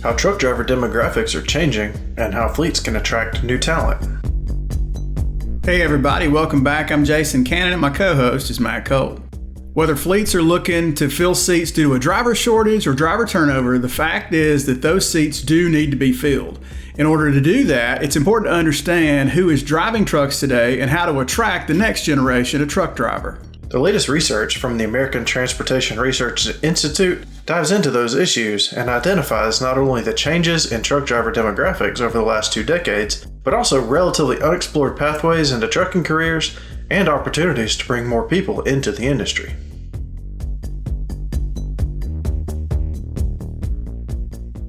how truck driver demographics are changing, and how fleets can attract new talent. Hey everybody, welcome back. I'm Jason Cannon and my co-host is Matt Cole. Whether fleets are looking to fill seats due to a driver shortage or driver turnover, the fact is that those seats do need to be filled. In order to do that, it's important to understand who is driving trucks today and how to attract the next generation of truck driver. The latest research from the American Transportation Research Institute dives into those issues and identifies not only the changes in truck driver demographics over the last 2 decades, but also relatively unexplored pathways into trucking careers and opportunities to bring more people into the industry.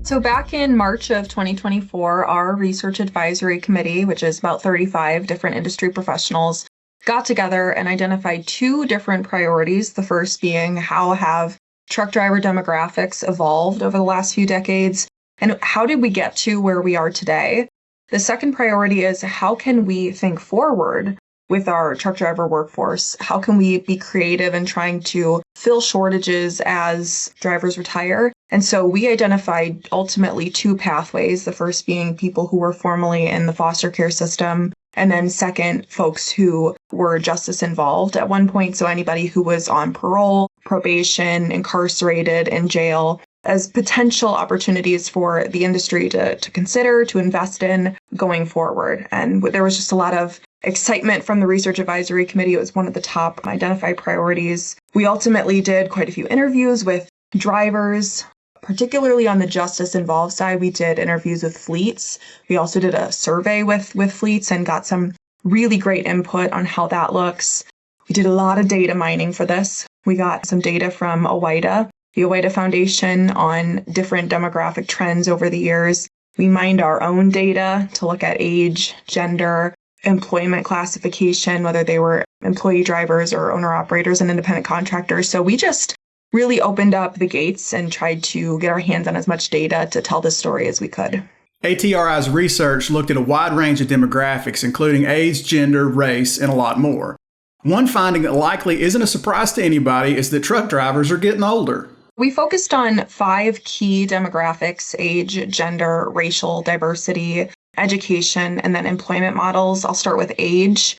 So back in March of 2024, our Research Advisory Committee, which is about 35 different industry professionals, got together and identified 2 different priorities. The first being, how have truck driver demographics evolved over the last few decades, and how did we get to where we are today? The second priority is, how can we think forward with our truck driver workforce? How can we be creative in trying to fill shortages as drivers retire? And so we identified ultimately 2 pathways, the first being people who were formerly in the foster care system, and then second, folks who were justice involved at one point. So anybody who was on parole, probation, incarcerated, in jail, as potential opportunities for the industry to consider, to invest in going forward. And there was just a lot of excitement from the Research Advisory Committee. It was one of the top identified priorities. We ultimately did quite a few interviews with drivers, particularly on the justice involved side. We did interviews with fleets. We also did a survey with fleets and got some really great input on how that looks. We did a lot of data mining for this. We got some data from OOIDA, the OOIDA Foundation, on different demographic trends over the years. We mined our own data to look at age, gender, employment classification, whether they were employee drivers or owner-operators and independent contractors. So we just really opened up the gates and tried to get our hands on as much data to tell this story as we could. ATRI's research looked at a wide range of demographics, including age, gender, race, and a lot more. One finding that likely isn't a surprise to anybody is that truck drivers are getting older. We focused on 5 key demographics: age, gender, racial diversity, education, and then employment models. I'll start with age.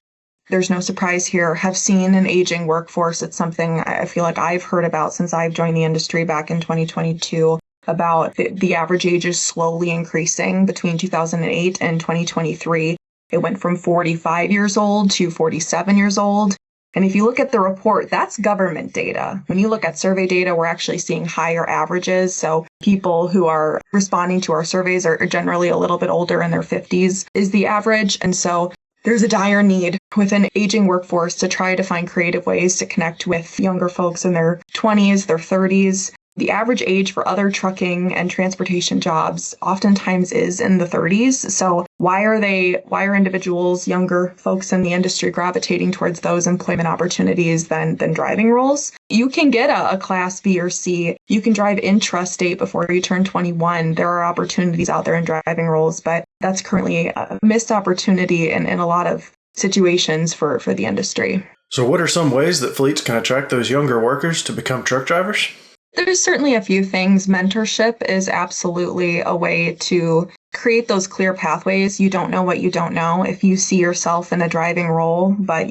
There's no surprise here. Have seen an aging workforce. It's something I feel like I've heard about since I've joined the industry back in 2022, about the average age is slowly increasing between 2008 and 2023. It went from 45 years old to 47 years old. And if you look at the report, that's government data. When you look at survey data, we're actually seeing higher averages. So people who are responding to our surveys are generally a little bit older, in their 50s is the average. And so there's a dire need with an aging workforce to try to find creative ways to connect with younger folks in their 20s, their 30s. The average age for other trucking and transportation jobs oftentimes is in the 30s. So why are individuals, younger folks in the industry, gravitating towards those employment opportunities than driving roles? You can get a class B or C. You can drive intrastate before you turn 21. There are opportunities out there in driving roles, but that's currently a missed opportunity in a lot of situations for the industry. So what are some ways that fleets can attract those younger workers to become truck drivers? There's certainly a few things. Mentorship is absolutely a way to create those clear pathways. You don't know what you don't know. If you see yourself in a driving role, but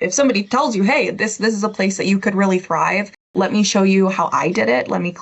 if somebody tells you, hey, this is a place that you could really thrive, let me show you how I did it. Let me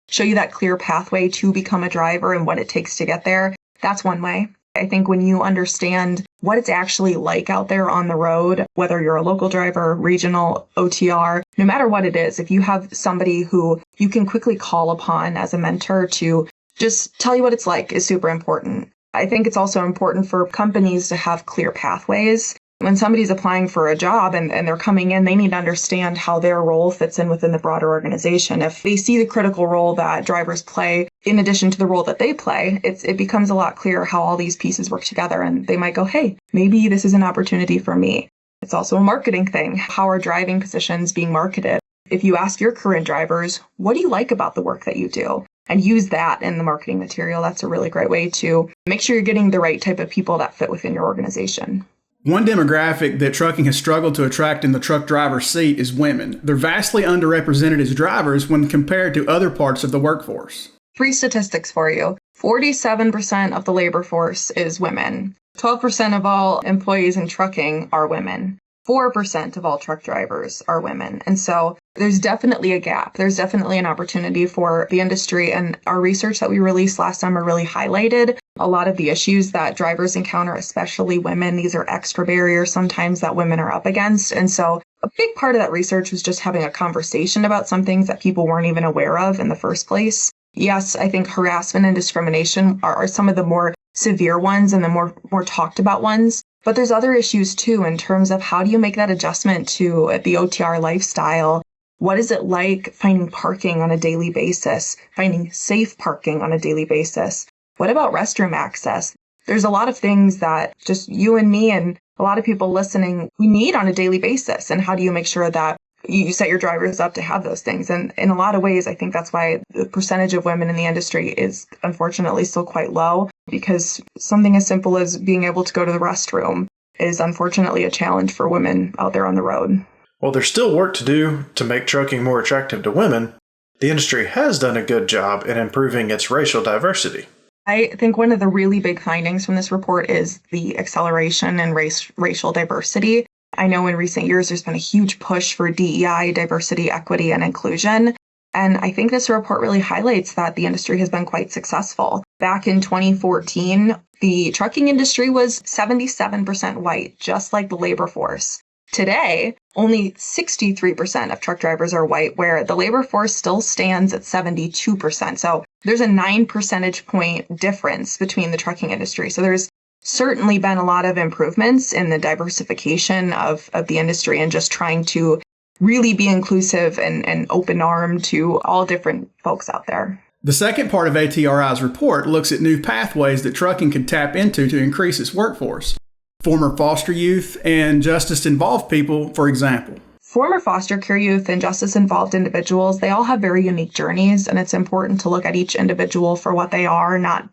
show you that clear pathway to become a driver and what it takes to get there. That's one way. I think when you understand what it's actually like out there on the road, whether you're a local driver, regional, OTR, no matter what it is, if you have somebody who you can quickly call upon as a mentor to just tell you what it's like, is super important. I think it's also important for companies to have clear pathways. When somebody's applying for a job and they're coming in, they need to understand how their role fits in within the broader organization. If they see the critical role that drivers play in addition to the role that they play, it becomes a lot clearer how all these pieces work together. And they might go, hey, maybe this is an opportunity for me. It's also a marketing thing. How are driving positions being marketed? If you ask your current drivers, what do you like about the work that you do? And use that in the marketing material. That's a really great way to make sure you're getting the right type of people that fit within your organization. One demographic that trucking has struggled to attract in the truck driver's seat is women. They're vastly underrepresented as drivers when compared to other parts of the workforce. Three statistics for you. 47% of the labor force is women. 12% of all employees in trucking are women. 4% of all truck drivers are women. And so there's definitely a gap. There's definitely an opportunity for the industry. And our research that we released last summer really highlighted a lot of the issues that drivers encounter, especially women. These are extra barriers sometimes that women are up against. And so a big part of that research was just having a conversation about some things that people weren't even aware of in the first place. Yes, I think harassment and discrimination are some of the more severe ones and the more talked about ones. But there's other issues too in terms of how do you make that adjustment to the OTR lifestyle? What is it like finding parking on a daily basis, finding safe parking on a daily basis? What about restroom access? There's a lot of things that just you and me and a lot of people listening, we need on a daily basis. And how do you make sure that you set your drivers up to have those things? And in a lot of ways, I think that's why the percentage of women in the industry is unfortunately still quite low, because something as simple as being able to go to the restroom is unfortunately a challenge for women out there on the road. Well, there's still work to do to make trucking more attractive to women. The industry has done a good job in improving its racial diversity. I think one of the really big findings from this report is the acceleration in racial diversity. I know in recent years, there's been a huge push for DEI, diversity, equity, and inclusion. And I think this report really highlights that the industry has been quite successful. Back in 2014, the trucking industry was 77% white, just like the labor force. Today, only 63% of truck drivers are white, where the labor force still stands at 72%. So there's a 9 percentage point difference between the trucking industry. So there's certainly been a lot of improvements in the diversification of the industry and just trying to really be inclusive and open-armed to all different folks out there. The second part of ATRI's report looks at new pathways that trucking could tap into to increase its workforce. Former foster youth and justice-involved people, for example. Former foster care youth and justice-involved individuals, they all have very unique journeys, and it's important to look at each individual for what they are, not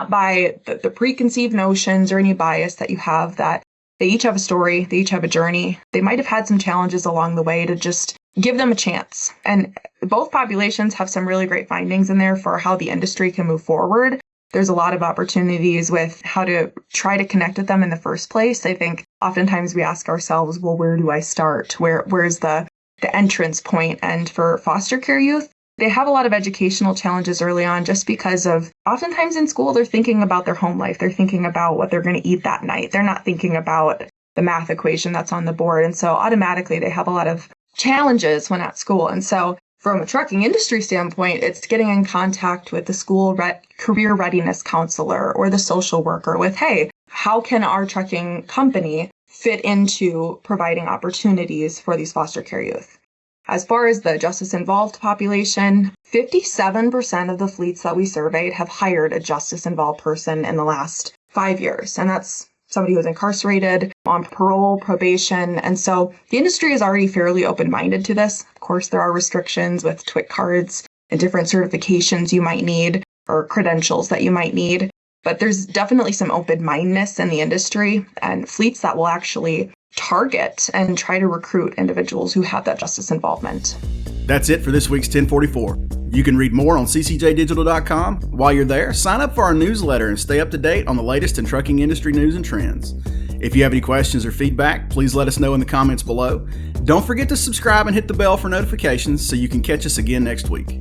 by the preconceived notions or any bias that you have, that they each have a story, they each have a journey. They might have had some challenges along the way, to just give them a chance. And both populations have some really great findings in there for how the industry can move forward. There's a lot of opportunities with how to try to connect with them in the first place. I think oftentimes we ask ourselves, well, where do I start? Where's the entrance point? And for foster care youth, they have a lot of educational challenges early on, just because of oftentimes in school, they're thinking about their home life. They're thinking about what they're going to eat that night. They're not thinking about the math equation that's on the board. And so automatically they have a lot of challenges when at school. And so from a trucking industry standpoint, it's getting in contact with the school career readiness counselor or the social worker with, hey, how can our trucking company fit into providing opportunities for these foster care youth? As far as the justice-involved population, 57% of the fleets that we surveyed have hired a justice-involved person in the last 5 years. And that's somebody who's incarcerated, on parole, probation. And so the industry is already fairly open-minded to this. Of course, there are restrictions with TWIC cards and different certifications you might need or credentials that you might need. But there's definitely some open-mindedness in the industry and fleets that will actually target and try to recruit individuals who have that justice involvement. That's it for this week's 1044. You can read more on ccjdigital.com. While you're there, sign up for our newsletter and stay up to date on the latest in trucking industry news and trends. If you have any questions or feedback, please let us know in the comments below. Don't forget to subscribe and hit the bell for notifications so you can catch us again next week.